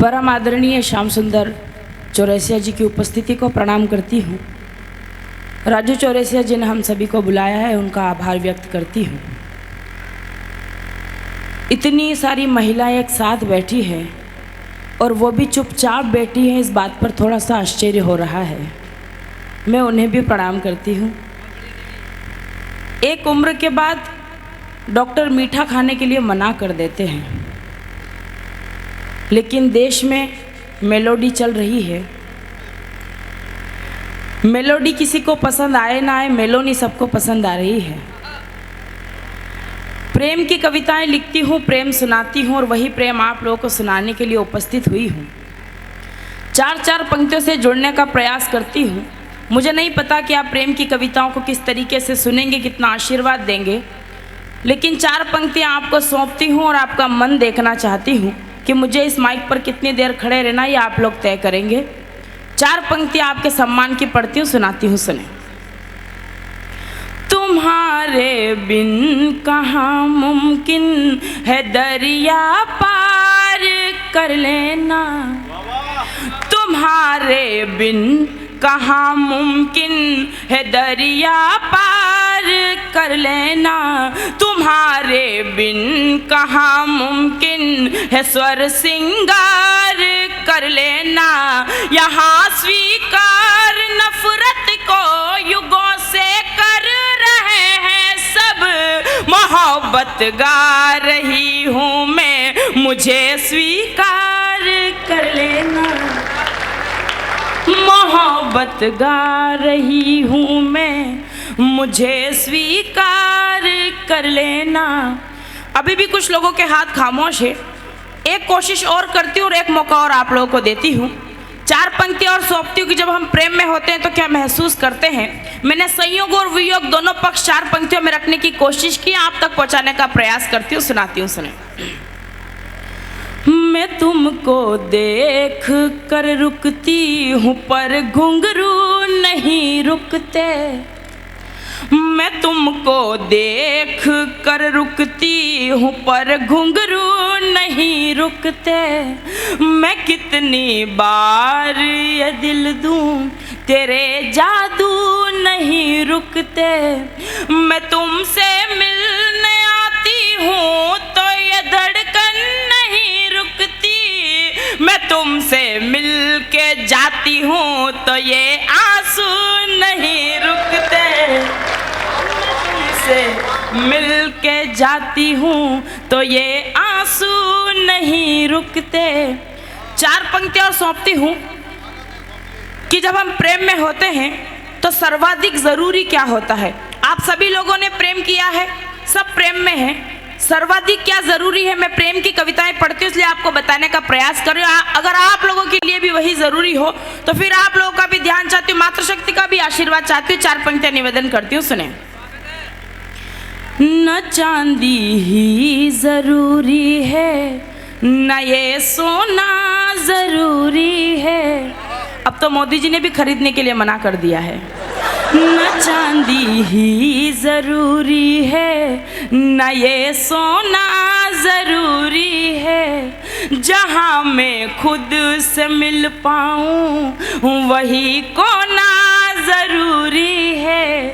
परम आदरणीय श्याम सुंदर चौरसिया जी की उपस्थिति को प्रणाम करती हूँ। राजू चौरसिया जी ने हम सभी को बुलाया है, उनका आभार व्यक्त करती हूँ। इतनी सारी महिलाएं एक साथ बैठी है और वो भी चुपचाप बैठी है, इस बात पर थोड़ा सा आश्चर्य हो रहा है। मैं उन्हें भी प्रणाम करती हूँ। एक उम्र के बाद डॉक्टर मीठा खाने के लिए मना कर देते हैं, लेकिन देश में मेलोडी चल रही है। मेलोडी किसी को पसंद आए ना आए, मेलोडी सबको पसंद आ रही है। प्रेम की कविताएं लिखती हूँ, प्रेम सुनाती हूँ और वही प्रेम आप लोगों को सुनाने के लिए उपस्थित हुई हूँ। चार चार पंक्तियों से जुड़ने का प्रयास करती हूँ। मुझे नहीं पता कि आप प्रेम की कविताओं को किस तरीके से सुनेंगे, कितना आशीर्वाद देंगे, लेकिन चार पंक्तियाँ आपको सौंपती हूँ और आपका मन देखना चाहती हूँ कि मुझे इस माइक पर कितनी देर खड़े रहना ये आप लोग तय करेंगे। चार पंक्तियाँ आपके सम्मान की पढ़ती हूँ, सुनाती हूँ, सुने। तुम्हारे बिन कहाँ मुमकिन है दरिया पार कर लेना, तुम्हारे बिन कहाँ मुमकिन है दरिया पार कर लेना, तुम्हारे बिन कहाँ मुमकिन है स्वर सिंगार कर लेना। यहाँ स्वीकार नफरत को युगों से कर रहे हैं सब, मोहब्बत गा रही हूँ मैं, मुझे स्वीकार कर लेना। मोहब्बत गा रही हूँ मैं, मुझे स्वीकार कर लेना। अभी भी कुछ लोगों के हाथ खामोश है। एक कोशिश और करती हूँ और एक मौका और आप लोगों को देती हूँ। चार पंक्तियाँ और सौंपती हूँ कि जब हम प्रेम में होते हैं तो क्या महसूस करते हैं। मैंने संयोग और वियोग दोनों पक्ष चार पंक्तियों में रखने की कोशिश की, आप तक पहुँचाने का प्रयास करती हूँ, सुनाती हूँ, सुने। मैं तुमको देख कर रुकती हूँ पर घुंघरू नहीं रुकते, मैं तुमको देख कर रुकती हूँ पर घुंघरू नहीं रुकते। मैं कितनी बार ये दिल दूँ तेरे जादू नहीं रुकते, मैं तुमसे मिलने आती हूँ तो ये धड़कन नहीं रुकती, मैं तुमसे मिल के जाती हूँ तो ये आंसू नहीं रुकते, तुमसे मिल के जाती हूँ तो ये आंसू नहीं रुकते। चार पंक्तियाँ और सौंपती हूँ कि जब हम प्रेम में होते हैं तो सर्वाधिक जरूरी क्या होता है। आप सभी लोगों ने प्रेम किया है, सब प्रेम में है, सर्वाधिक क्या जरूरी है। मैं प्रेम की कविताएं पढ़ती हूँ इसलिए आपको बताने का प्रयास कर रही हूँ। अगर आप लोगों के लिए भी वही जरूरी हो तो फिर आप लोगों का भी ध्यान चाहती हूँ, मातृशक्ति का भी आशीर्वाद चाहती हूँ। चार पंक्तियां निवेदन करती हूँ, सुने। न चांदी ही जरूरी है, न ये सोना जरूरी है। अब तो मोदी जी ने भी खरीदने के लिए मना कर दिया है। न चांदी ही जरूरी है, न ये सोना जरूरी है। जहाँ मैं खुद से मिल पाऊँ वही कोना जरूरी है।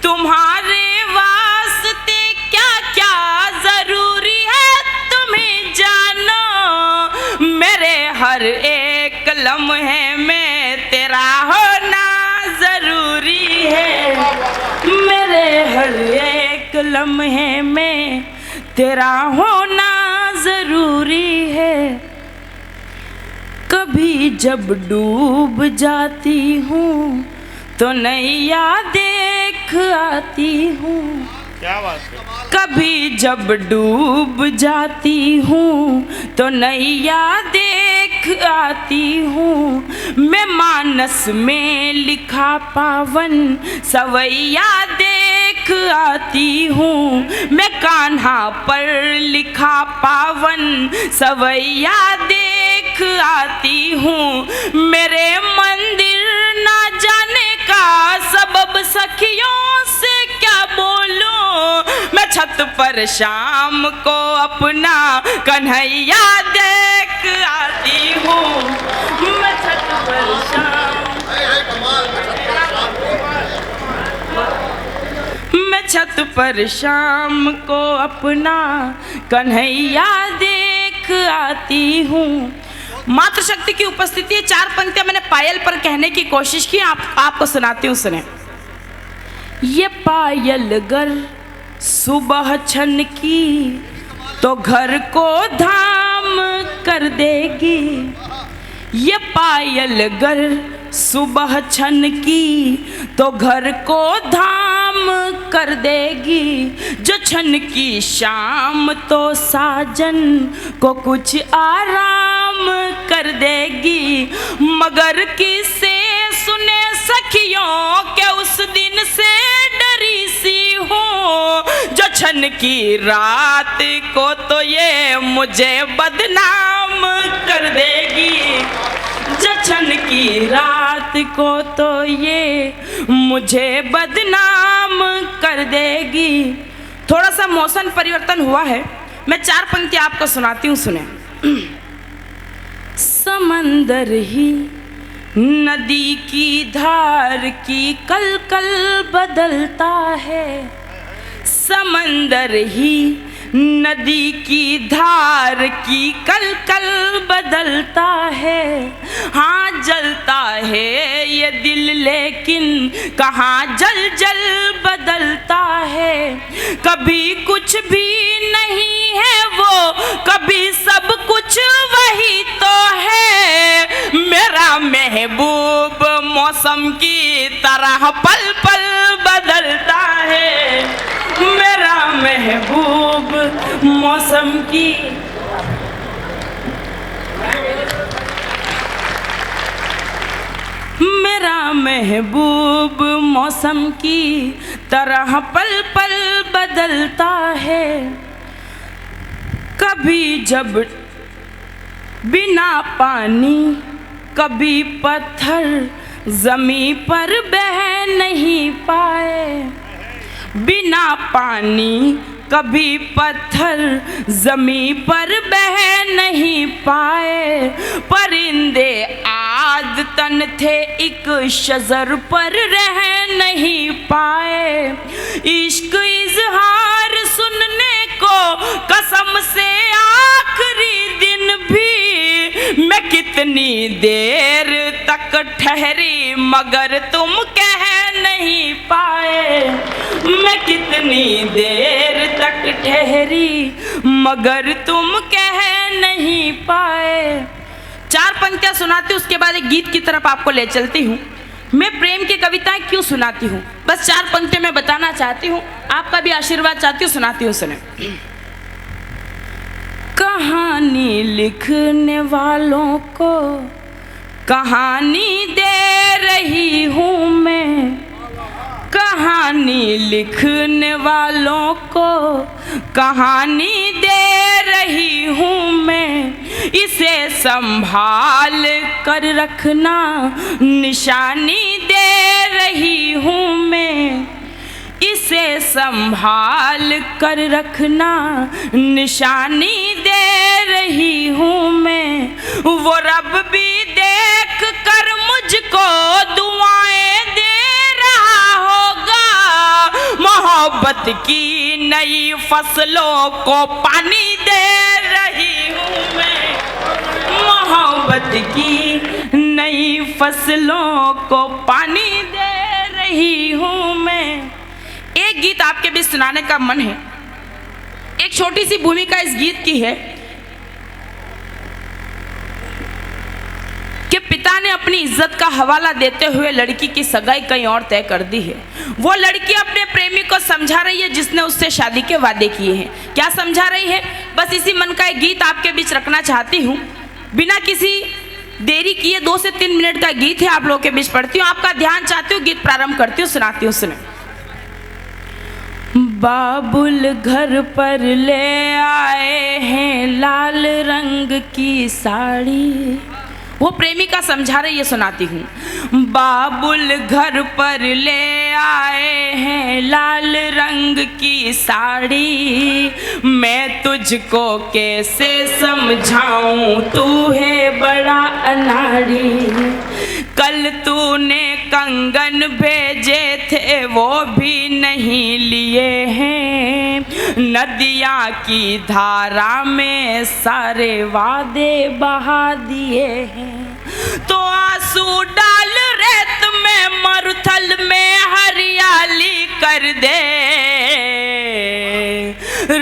तुम्हारे वास्ते क्या क्या जरूरी है तुम्हें जानो, मेरे हर एक लम्हे में तेरा होना जरूरी है, मेरे हर एक लम्हे में तेरा होना जरूरी है। कभी जब डूब जाती हूँ तो नैया देख आती हूँ, क्या बात है। कभी जब डूब जाती हूँ तो नैया देख आती हूँ। मैं मानस में लिखा पावन सवैया देख आती हूँ, मैं कान्हा पर लिखा पावन सवैया देख आती हूँ। मेरे मंदिर ना जाने का सबब सखियों से क्या बोलूं, मैं छत पर शाम को अपना कन्हैया देख आती हूँ। पर शाम को अपना कन्हैया देख आती हूँ। मातृशक्ति की उपस्थिति है। 4 पंक्तियां मैंने पायल पर कहने की कोशिश की, आपको सुनाती हूँ, सुने। ये पायल गर सुबह छन की तो घर को धाम कर देगी। ये पायल गर सुबह छन की तो घर को धाम कर देगी। जो छन की शाम तो साजन को कुछ आराम कर देगी। मगर किसे सुने सखियों के उस दिन से डरी सी हूँ। जो छन की रात को तो ये मुझे बदनाम कर देगी। जछन की रात को तो ये मुझे बदनाम कर देगी। थोड़ा सा मौसम परिवर्तन हुआ है, मैं 4 पंक्तियां आपको सुनाती हूँ, सुने। समंदर ही नदी की धार की कल कल बदलता है। समंदर ही नदी की धार की कल कल बदलता है। हाँ जलता है ये दिल लेकिन कहाँ जल जल बदलता है। कभी कुछ भी नहीं है वो, कभी सब कुछ वही तो है। मेरा महबूब मौसम की तरह पल पल बदलता है। मेरा महबूब मौसम की मेरा महबूब मौसम की तरह पल पल बदलता है। कभी जब बिना पानी कभी पत्थर जमीन पर बह नहीं पाए। बिना पानी कभी पत्थर जमीन पर बह नहीं पाए। परिंदे आदतन थे एक शजर पर रह नहीं पाए। इश्क इजहार सुनने को कसम से आखिरी दिन भी मैं कितनी देर तक ठहरी मगर तुम कह नहीं पाए। मैं कितनी देर तक ठहरी मगर तुम कह नहीं पाए। 4 पंक्तियां सुनाती हूँ, उसके बाद एक गीत की तरफ आपको ले चलती हूँ। मैं प्रेम की कविताएं क्यों सुनाती हूँ, बस 4 पंक्तियां मैं बताना चाहती हूँ, आपका भी आशीर्वाद चाहती हूँ, सुनाती हूँ, सुने। कहानी लिखने वालों को कहानी दे रही हूँ मैं। कहानी लिखने वालों को कहानी दे रही हूँ मैं। इसे संभाल कर रखना निशानी दे रही हूँ मैं। इसे संभाल कर रखना निशानी दे रही हूँ मैं। वो रब भी देख कर मुझको दुआएं दे रहा होगा। मोहब्बत की नई फसलों को पानी दे रही हूँ मैं। मोहब्बत की नई फसलों को पानी दे रही हूँ मैं। एक गीत आपके बीच सुनाने का मन है। एक छोटी सी भूमिका इस गीत की है कि पिता ने अपनी इज्जत का हवाला देते हुए लड़की की सगाई कहीं और तय कर दी है। वो लड़की अपने प्रेमी को समझा रही है जिसने उससे शादी के वादे किए हैं। क्या समझा रही है, बस इसी मन का एक गीत आपके बीच रखना चाहती हूँ। बिना किसी देरी किए 2 से 3 मिनट का गीत है, आप लोगों के बीच पढ़ती हूँ, आपका ध्यान चाहती हूँ, गीत प्रारंभ करती हूँ, सुनाती हूँ, सुने। बाबुल घर पर ले आए हैं लाल रंग की साड़ी। वो प्रेमिका समझा रही है, सुनाती हूँ। बाबुल घर पर ले आए हैं लाल रंग की साड़ी। मैं तुझको कैसे समझाऊं, तू है बड़ा अनाड़ी। कल तूने कंगन भेजे थे वो भी नहीं लिए हैं, नदियाँ की धारा में सारे वादे बहा दिए हैं। तो आंसू डाल रेत में, मरुथल में हरियाली कर दे,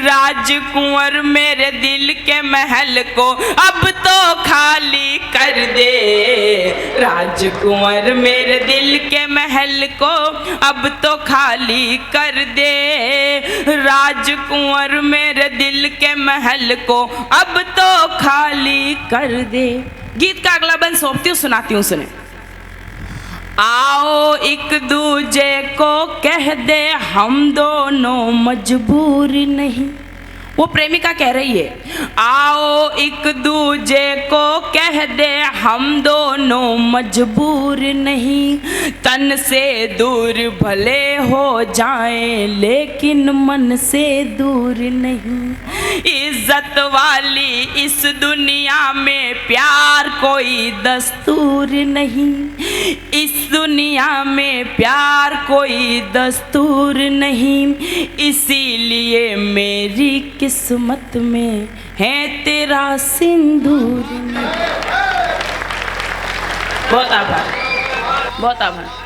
राजकुंवर मेरे दिल के महल को अब तो खाली कर दे, राजकुंवर मेरे दिल के महल को अब तो खाली कर दे, राजकुंवर मेरे दिल के महल को अब तो खाली कर दे। गीत का अगला बंद सौंपती हूँ, सुनाती हूँ, सुने। आओ एक दूजे को कह दे हम दोनों मजबूर नहीं, वो प्रेमिका कह रही है, आओ एक दूजे को कह दे हम दोनों मजबूर नहीं, तन से दूर भले हो जाएं लेकिन मन से दूर नहीं, इज्जत वाली इस दुनिया में प्यार कोई दस्तूर नहीं, इस दुनिया में प्यार कोई दस्तूर नहीं, इसीलिए मेरी किस्मत में है तेरा सिंदूर। बहुत आभार, बहुत आभार।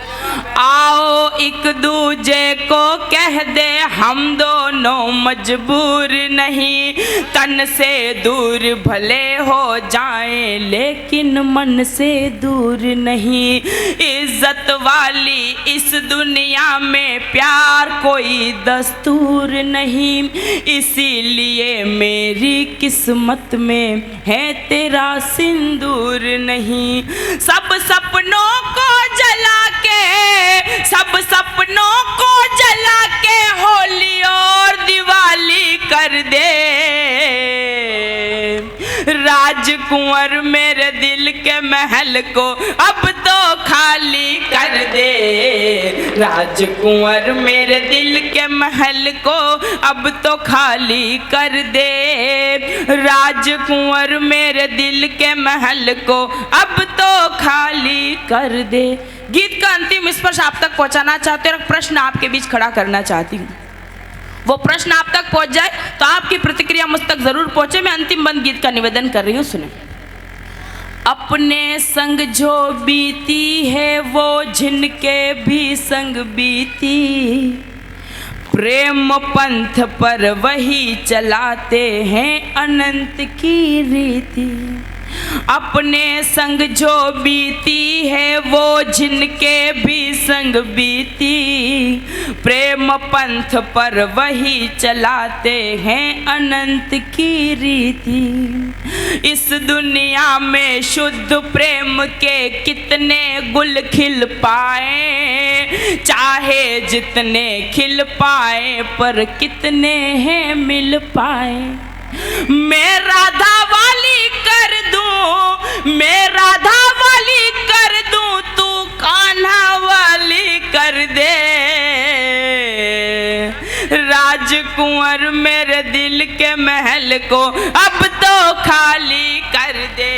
आओ एक दूजे को कह दे हम दोनों मजबूर नहीं, तन से दूर भले हो जाएं लेकिन मन से दूर नहीं, इज्जत वाली इस दुनिया में प्यार कोई दस्तूर नहीं, इसीलिए मेरी किस्मत में है तेरा सिंदूर नहीं। सब सपनों को जला के, सब सपनों को जला के होली और दिवाली कर दे, राजकुंवर मेरे दिल के महल को अब तो खाली कर दे, राजकुंवर मेरे दिल के महल को अब तो खाली कर दे, राजकुंवर मेरे दिल के महल को अब तो खाली कर दे। गीत का अंतिम स्पर्श आप तक पहुंचाना चाहते हैं और प्रश्न आपके बीच खड़ा करना चाहती हूँ। वो प्रश्न आप तक पहुंच जाए तो आपकी प्रतिक्रिया मुझ तक जरूर पहुंचे। मैं अंतिम बंद गीत का निवेदन कर रही हूँ, सुने। अपने संग जो बीती है वो जिनके भी संग बीती, प्रेम पंथ पर वही चलाते हैं अनंत की रीति, अपने संग जो बीती है वो जिनके भी संग बीती, प्रेम पंथ पर वही चलाते हैं अनंत की रीति, इस दुनिया में शुद्ध प्रेम के कितने गुल खिल पाए, चाहे जितने खिल पाए पर कितने हैं मिल पाए, मैं राधा वाली कर दूं, मैं राधा वाली कर दूं, तू कान्हा वाली कर दे, राजकुंवर मेरे दिल के महल को अब तो खाली कर दे।